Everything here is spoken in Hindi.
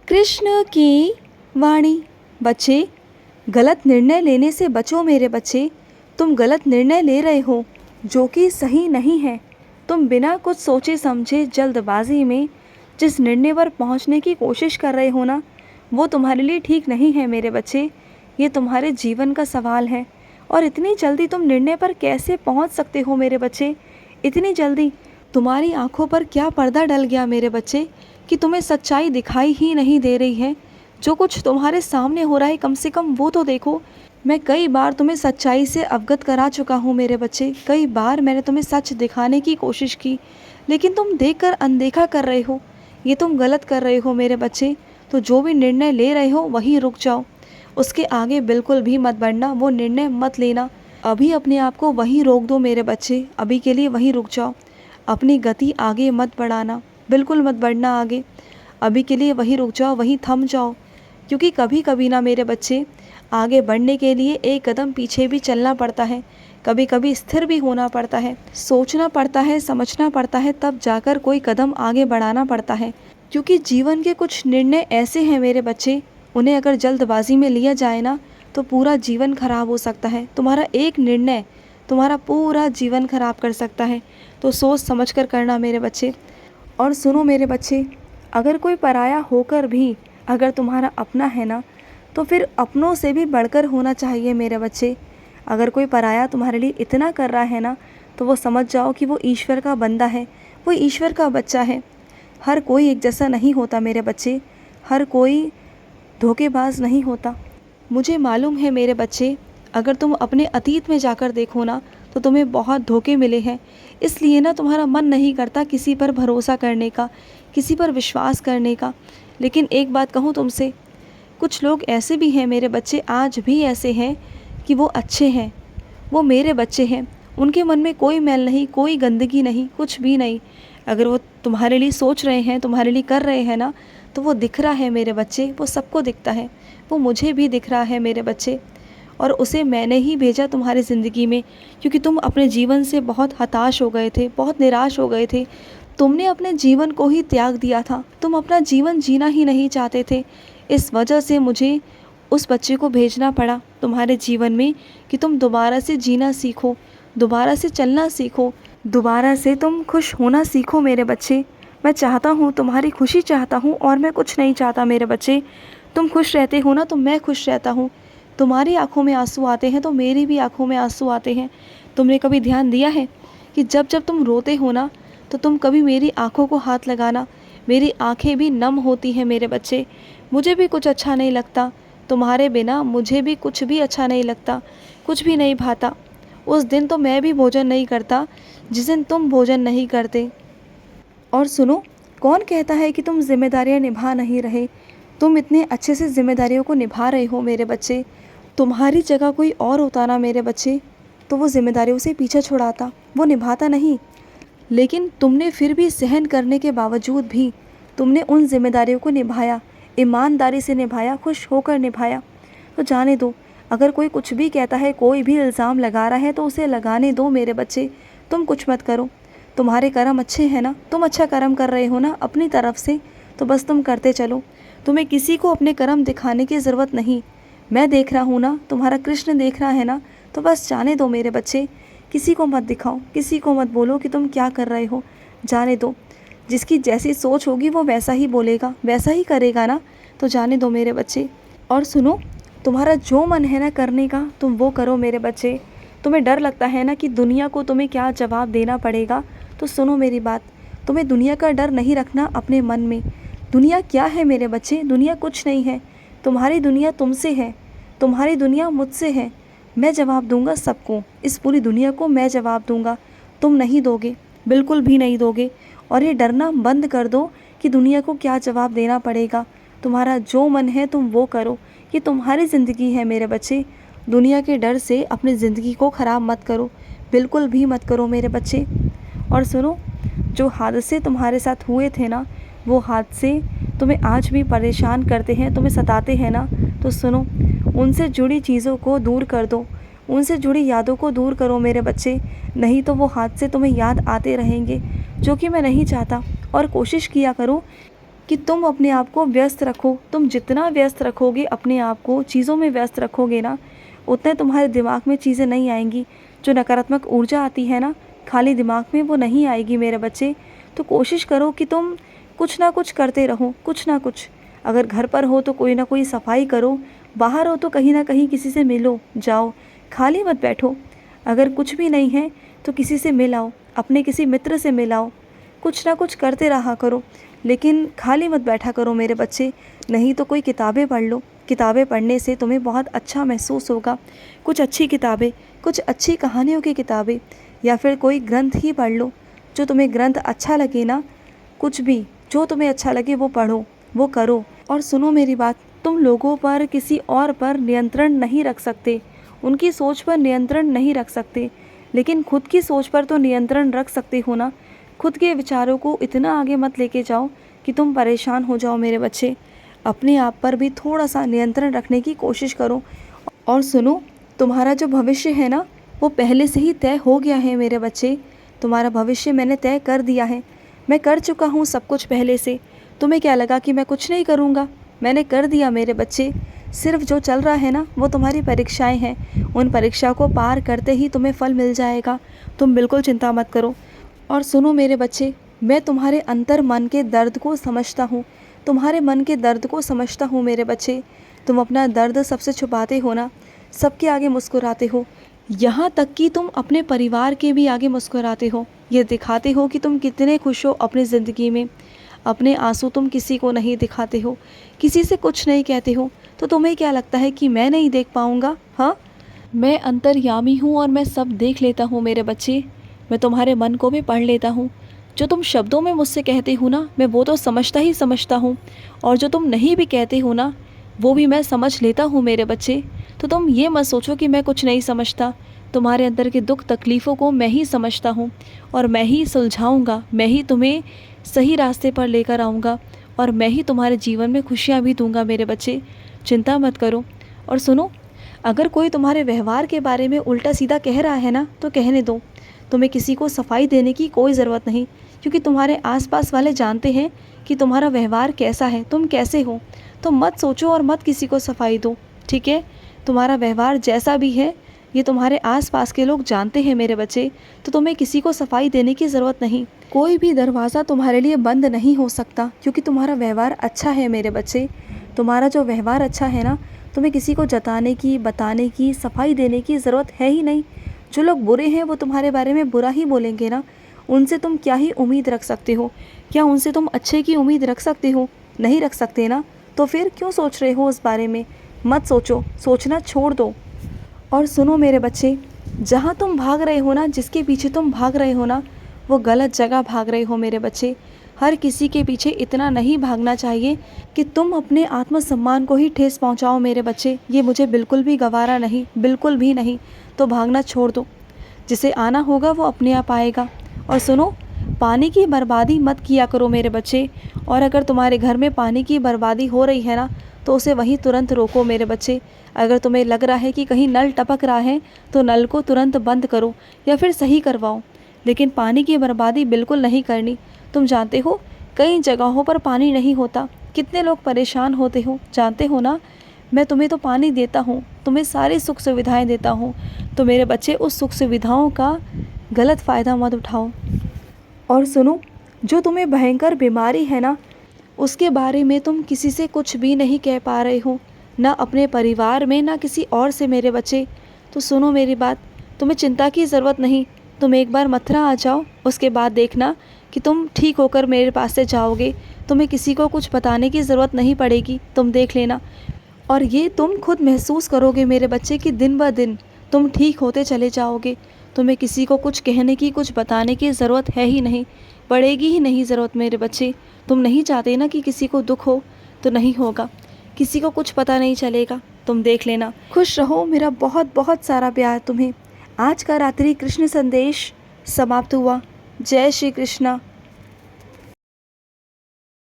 कृष्ण की वाणी। बच्चे, गलत निर्णय लेने से बचो मेरे बच्चे। तुम गलत निर्णय ले रहे हो जो कि सही नहीं है। तुम बिना कुछ सोचे समझे जल्दबाजी में जिस निर्णय पर पहुंचने की कोशिश कर रहे हो ना, वो तुम्हारे लिए ठीक नहीं है मेरे बच्चे। ये तुम्हारे जीवन का सवाल है। और इतनी जल्दी तुम निर्णय पर कैसे पहुंच सकते हो मेरे बच्चे? इतनी जल्दी तुम्हारी आंखों पर क्या पर्दा डल गया मेरे बच्चे कि तुम्हें सच्चाई दिखाई ही नहीं दे रही है? जो कुछ तुम्हारे सामने हो रहा है कम से कम वो तो देखो। मैं कई बार तुम्हें सच्चाई से अवगत करा चुका हूँ मेरे बच्चे। कई बार मैंने तुम्हें सच दिखाने की कोशिश की, लेकिन तुम देखकर अनदेखा कर रहे हो। ये तुम गलत कर रहे हो मेरे बच्चे। तो जो भी निर्णय ले रहे हो वहीं रुक जाओ। उसके आगे बिल्कुल भी मत बढ़ना, वो निर्णय मत लेना। अभी अपने आप को वहीं रोक दो मेरे बच्चे। अभी के लिए वहीं रुक जाओ। अपनी गति आगे मत बढ़ाना, बिल्कुल मत बढ़ना आगे। अभी के लिए वहीं रुक जाओ, वहीं थम जाओ। क्योंकि कभी कभी ना मेरे बच्चे, आगे बढ़ने के लिए एक कदम पीछे भी चलना पड़ता है। कभी कभी स्थिर भी होना पड़ता है, सोचना पड़ता है, समझना पड़ता है, तब जाकर कोई कदम आगे बढ़ाना पड़ता है। क्योंकि जीवन के कुछ निर्णय ऐसे हैं मेरे बच्चे, उन्हें अगर जल्दबाजी में लिया जाए ना तो पूरा जीवन खराब हो सकता है। तुम्हारा एक निर्णय तुम्हारा पूरा जीवन खराब कर सकता है। तो सोच समझ कर करना मेरे बच्चे। और सुनो मेरे बच्चे, अगर कोई पराया होकर भी अगर तुम्हारा अपना है ना, तो फिर अपनों से भी बढ़कर होना चाहिए मेरे बच्चे। अगर कोई पराया तुम्हारे लिए इतना कर रहा है ना, तो वो समझ जाओ कि वो ईश्वर का बंदा है, वो ईश्वर का बच्चा है। हर कोई एक जैसा नहीं होता मेरे बच्चे, हर कोई धोखेबाज नहीं होता। मुझे मालूम है मेरे बच्चे, अगर तुम अपने अतीत में जाकर देखो ना तो तुम्हें बहुत धोखे मिले हैं। इसलिए ना तुम्हारा मन नहीं करता किसी पर भरोसा करने का, किसी पर विश्वास करने का। लेकिन एक बात कहूँ तुमसे, कुछ लोग ऐसे भी हैं मेरे बच्चे, आज भी ऐसे हैं कि वो अच्छे हैं, वो मेरे बच्चे हैं। उनके मन में कोई मैल नहीं, कोई गंदगी नहीं, कुछ भी नहीं। अगर वो तुम्हारे लिए सोच रहे हैं, तुम्हारे लिए कर रहे हैं ना, तो वो दिख रहा है मेरे बच्चे, वो सबको दिखता है। वो मुझे भी दिख रहा है मेरे बच्चे। और उसे मैंने ही भेजा तुम्हारी ज़िंदगी में, क्योंकि तुम अपने जीवन से बहुत हताश हो गए थे, बहुत निराश हो गए थे। तुमने अपने जीवन को ही त्याग दिया था, तुम अपना जीवन जीना ही नहीं चाहते थे। इस वजह से मुझे उस बच्चे को भेजना पड़ा तुम्हारे जीवन में कि तुम दोबारा से जीना सीखो, दोबारा से चलना सीखो, दोबारा से तुम खुश होना सीखो मेरे बच्चे। मैं चाहता हूँ, तुम्हारी खुशी चाहता हूँ, और मैं कुछ नहीं चाहता मेरे बच्चे। तुम खुश रहते हो ना तो मैं खुश रहता हूँ। तुम्हारी आंखों में आंसू आते हैं तो मेरी भी आंखों में आंसू आते हैं। तुमने कभी ध्यान दिया है कि जब जब तुम रोते हो ना तो तुम कभी मेरी आंखों को हाथ लगाना, मेरी आंखें भी नम होती हैं मेरे बच्चे। मुझे भी कुछ अच्छा नहीं लगता, तुम्हारे बिना मुझे भी कुछ भी अच्छा नहीं लगता, कुछ भी नहीं भाता। उस दिन तो मैं भी भोजन नहीं करता जिस दिन तुम भोजन नहीं करते। और सुनो, कौन कहता है कि तुम जिम्मेदारियां निभा नहीं रहे? तुम इतने अच्छे से जिम्मेदारियों को निभा रहे हो मेरे बच्चे। तुम्हारी जगह कोई और होता ना मेरे बच्चे, तो वो जिम्मेदारियों से पीछा छुड़ाता, वो निभाता नहीं। लेकिन तुमने फिर भी सहन करने के बावजूद भी तुमने उन जिम्मेदारियों को निभाया, ईमानदारी से निभाया, खुश होकर निभाया। तो जाने दो, अगर कोई कुछ भी कहता है, कोई भी इल्ज़ाम लगा रहा है तो उसे लगाने दो मेरे बच्चे। तुम कुछ मत करो। तुम्हारे कर्म अच्छे हैं ना, तुम अच्छा कर्म कर रहे हो ना अपनी तरफ से, तो बस तुम करते चलो। तुम्हें किसी को अपने कर्म दिखाने की ज़रूरत नहीं। मैं देख रहा हूँ ना, तुम्हारा कृष्ण देख रहा है ना, तो बस जाने दो मेरे बच्चे। किसी को मत दिखाओ, किसी को मत बोलो कि तुम क्या कर रहे हो। जाने दो, जिसकी जैसी सोच होगी वो वैसा ही बोलेगा, वैसा ही करेगा ना, तो जाने दो मेरे बच्चे। और सुनो, तुम्हारा जो मन है ना करने का तुम वो करो मेरे बच्चे। तुम्हें डर लगता है ना कि दुनिया को तुम्हें क्या जवाब देना पड़ेगा, तो सुनो मेरी बात। तुम्हें दुनिया का डर नहीं रखना अपने मन में। दुनिया क्या है मेरे बच्चे? दुनिया कुछ नहीं है। तुम्हारी दुनिया तुमसे है, तुम्हारी दुनिया मुझसे है। मैं जवाब दूंगा सबको, इस पूरी दुनिया को मैं जवाब दूंगा। तुम नहीं दोगे, बिल्कुल भी नहीं दोगे। और ये डरना बंद कर दो कि दुनिया को क्या जवाब देना पड़ेगा। तुम्हारा जो मन है तुम वो करो। ये तुम्हारी ज़िंदगी है मेरे बच्चे। दुनिया के डर से अपनी ज़िंदगी को ख़राब मत करो, बिल्कुल भी मत करो मेरे बच्चे। और सुनो, जो हादसे तुम्हारे साथ हुए थे ना, वो हादसे तुम्हें आज भी परेशान करते हैं, तुम्हें सताते हैं ना, तो सुनो, उनसे जुड़ी चीज़ों को दूर कर दो, उनसे जुड़ी यादों को दूर करो मेरे बच्चे। नहीं तो वो हादसे तुम्हें याद आते रहेंगे, जो कि मैं नहीं चाहता। और कोशिश किया करो कि तुम अपने आप को व्यस्त रखो। तुम जितना व्यस्त रखोगे अपने आप को, चीज़ों में व्यस्त रखोगे ना, उतने तुम्हारे दिमाग में चीज़ें नहीं आएंगी। जो नकारात्मक ऊर्जा आती है ना खाली दिमाग में, वो नहीं आएगी मेरे बच्चे। तो कोशिश करो कि तुम कुछ ना कुछ करते रहो, कुछ ना कुछ। अगर घर पर हो तो कोई ना कोई सफाई करो, बाहर हो तो कहीं ना कहीं किसी से मिलो, जाओ, खाली मत बैठो। अगर कुछ भी नहीं है तो किसी से मिलाओ, अपने किसी मित्र से मिलाओ, कुछ ना कुछ करते रहा करो, लेकिन खाली मत बैठा करो मेरे बच्चे। नहीं तो कोई किताबें पढ़ लो, किताबें पढ़ने से तुम्हें बहुत अच्छा महसूस होगा। कुछ अच्छी किताबें, कुछ अच्छी कहानियों की किताबें, या फिर कोई ग्रंथ ही पढ़ लो। जो तुम्हें ग्रंथ अच्छा लगे ना, कुछ भी जो तुम्हें अच्छा लगे वो पढ़ो, वो करो। और सुनो मेरी बात, तुम लोगों पर, किसी और पर नियंत्रण नहीं रख सकते, उनकी सोच पर नियंत्रण नहीं रख सकते, लेकिन खुद की सोच पर तो नियंत्रण रख सकते हो ना। खुद के विचारों को इतना आगे मत लेके जाओ कि तुम परेशान हो जाओ मेरे बच्चे। अपने आप पर भी थोड़ा सा नियंत्रण रखने की कोशिश करो। और सुनो, तुम्हारा जो भविष्य है ना वो पहले से ही तय हो गया है मेरे बच्चे। तुम्हारा भविष्य मैंने तय कर दिया है, मैं कर चुका हूँ सब कुछ पहले से। तुम्हें क्या लगा कि मैं कुछ नहीं करूँगा? मैंने कर दिया मेरे बच्चे। सिर्फ जो चल रहा है ना वो तुम्हारी परीक्षाएं हैं। उन परीक्षा को पार करते ही तुम्हें फल मिल जाएगा। तुम बिल्कुल चिंता मत करो। और सुनो मेरे बच्चे, मैं तुम्हारे अंतर मन के दर्द को समझता हूँ, तुम्हारे मन के दर्द को समझता हूँ मेरे बच्चे। तुम अपना दर्द सबसे छुपाते हो ना, सबके आगे मुस्कुराते हो, यहाँ तक कि तुम अपने परिवार के भी आगे मुस्कुराते हो। ये दिखाते हो कि तुम कितने खुश हो अपनी ज़िंदगी में। अपने आंसू तुम किसी को नहीं दिखाते हो, किसी से कुछ नहीं कहते हो। तो तुम्हें क्या लगता है कि मैं नहीं देख पाऊँगा? हाँ, मैं अंतर्यामी हूँ और मैं सब देख लेता हूँ मेरे बच्चे। मैं तुम्हारे मन को भी पढ़ लेता हूँ। जो तुम शब्दों में मुझसे कहते हो ना, मैं वो तो समझता ही समझता हूँ, और जो तुम नहीं भी कहते हो ना वो भी मैं समझ लेता हूँ मेरे बच्चे। तो तुम ये मत सोचो कि मैं कुछ नहीं समझता। तुम्हारे अंदर के दुख तकलीफ़ों को मैं ही समझता हूँ, और मैं ही सुलझाऊँगा, मैं ही तुम्हें सही रास्ते पर लेकर आऊँगा, और मैं ही तुम्हारे जीवन में खुशियाँ भी दूँगा मेरे बच्चे। चिंता मत करो। और सुनो, अगर कोई तुम्हारे व्यवहार के बारे में उल्टा सीधा कह रहा है ना तो कहने दो। तुम्हें किसी को सफाई देने की कोई ज़रूरत नहीं, क्योंकि तुम्हारे आसपास वाले जानते हैं कि तुम्हारा व्यवहार कैसा है, तुम कैसे हो। तो मत सोचो और मत किसी को सफाई दो, ठीक है? तुम्हारा व्यवहार जैसा भी है ये तुम्हारे आसपास के लोग जानते हैं मेरे बच्चे। तो तुम्हें किसी को सफाई देने की ज़रूरत नहीं। कोई भी दरवाज़ा तुम्हारे लिए बंद नहीं हो सकता, क्योंकि तुम्हारा व्यवहार अच्छा है मेरे बच्चे। तुम्हारा जो व्यवहार अच्छा है ना, तुम्हें किसी को जताने की, बताने की, सफाई देने की ज़रूरत है ही नहीं। जो लोग बुरे हैं वो तुम्हारे बारे में बुरा ही बोलेंगे ना। उनसे तुम क्या ही उम्मीद रख सकते हो? क्या उनसे तुम अच्छे की उम्मीद रख सकते हो? नहीं रख सकते ना। तो फिर क्यों सोच रहे हो उस बारे में? मत सोचो, सोचना छोड़ दो। और सुनो मेरे बच्चे, जहाँ तुम भाग रहे हो ना, जिसके पीछे तुम भाग रहे हो ना, वो गलत जगह भाग रहे हो मेरे बच्चे। हर किसी के पीछे इतना नहीं भागना चाहिए कि तुम अपने आत्मसम्मान को ही ठेस पहुंचाओ मेरे बच्चे। ये मुझे बिल्कुल भी गवारा नहीं, बिल्कुल भी नहीं। तो भागना छोड़ दो। जिसे आना होगा वो अपने आप आएगा। और सुनो, पानी की बर्बादी मत किया करो मेरे बच्चे। और अगर तुम्हारे घर में पानी की बर्बादी हो रही है ना तो उसे वहीं तुरंत रोको मेरे बच्चे। अगर तुम्हें लग रहा है कि कहीं नल टपक रहा है तो नल को तुरंत बंद करो या फिर सही करवाओ, लेकिन पानी की बर्बादी बिल्कुल नहीं करनी। तुम जानते हो कई जगहों पर पानी नहीं होता, कितने लोग परेशान होते हो, जानते हो ना। मैं तुम्हें तो पानी देता हूँ, तुम्हें सारी सुख सुविधाएं देता हूँ। तो मेरे बच्चे उस सुख सुविधाओं का गलत फ़ायदा मत उठाओ। और सुनो, जो तुम्हें भयंकर बीमारी है ना उसके बारे में तुम किसी से कुछ भी नहीं कह पा रहे हो, ना अपने परिवार में ना किसी और से मेरे बच्चे। तो सुनो मेरी बात, तुम्हें चिंता की ज़रूरत नहीं। तुम एक बार मथुरा आ जाओ, उसके बाद देखना कि तुम ठीक होकर मेरे पास से जाओगे। तुम्हें किसी को कुछ बताने की ज़रूरत नहीं पड़ेगी, तुम देख लेना। और ये तुम खुद महसूस करोगे मेरे बच्चे कि दिन ब दिन तुम ठीक होते चले जाओगे। तुम्हें किसी को कुछ कहने की, कुछ बताने की ज़रूरत है ही नहीं, पड़ेगी ही नहीं ज़रूरत मेरे बच्चे। तुम नहीं चाहते ना कि किसी को दुख हो, तो नहीं होगा। किसी को कुछ पता नहीं चलेगा, तुम देख लेना। खुश रहो, मेरा बहुत बहुत सारा प्यार तुम्हें। आज का रात्रि कृष्ण संदेश समाप्त हुआ। जय श्री कृष्णा।